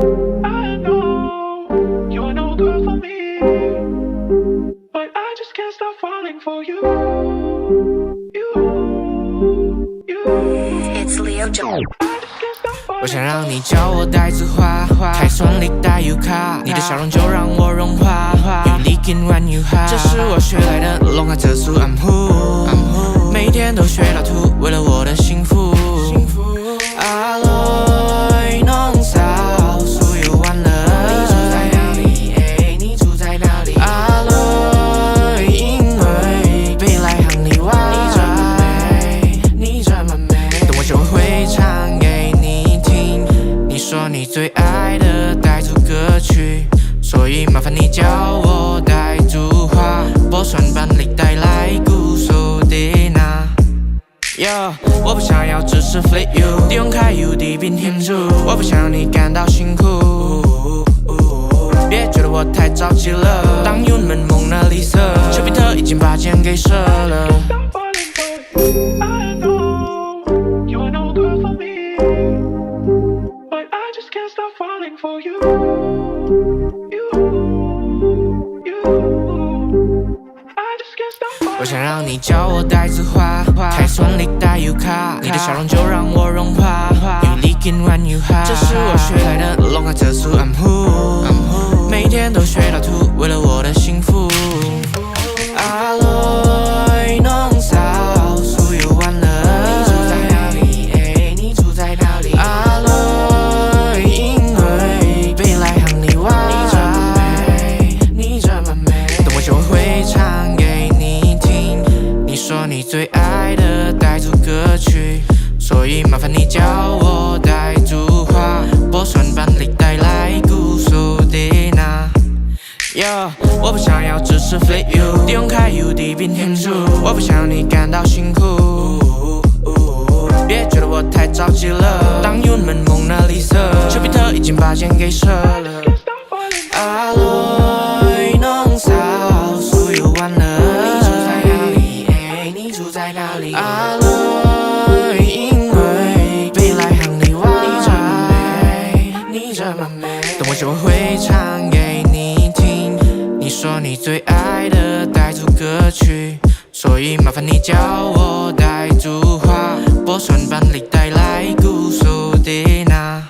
I know you're no good for me, but I just can't stop falling for you. It's Leo Joe。我想让你叫我呆子花，太顺利带 U 卡，你的笑容就让我融化。You leaking when you hot， 这是我学来的龙华哲术 I'm who， 每天都学到吐，为了我的幸福。阿来弄骚，所有完了。你住在哪里？你住在哪里？阿来，因为被来行里外，你这么美，等我就会唱给你听。你说你最爱的傣族歌曲，所以麻烦你叫我傣族话，播算班里带来古手的那。我不想要只是 flip you， 利用开 U 的并天助，我不想你感到辛苦。别觉得我太着急了，当你们蒙娜丽莎，丘比特已经把箭给射了。I know you're no good for me, but I just can't stop falling for you. I just can't stop falling. 我想让你叫我傣子花，太顺利带 U 卡，你的笑容就让我融化。You leaking when you hot， 这是我学来的龙华哲术 I'm who， 每天都学到吐，为了我的幸福。阿来弄骚，所有完了。你住在哪里？你住在哪里？阿来，因为被来行里外，你这么美，等我就会唱给你听。你说你最爱的傣族歌曲，所以麻烦你叫我傣族话，播算班里带来古手的那。我不想要只是 flip you， 利用开 U 的并天助，我不想你感到辛苦。别觉得我太着急了，当你们蒙娜丽莎，丘比特已经把箭给射了。阿来弄骚，所有完了。你住在哪里？你住在哪里？阿来，因为被来行里外，你这么美，等我就会唱给你听。你说你最爱的傣族歌曲，所以麻烦你叫我傣族话，播算班里带来古手的那。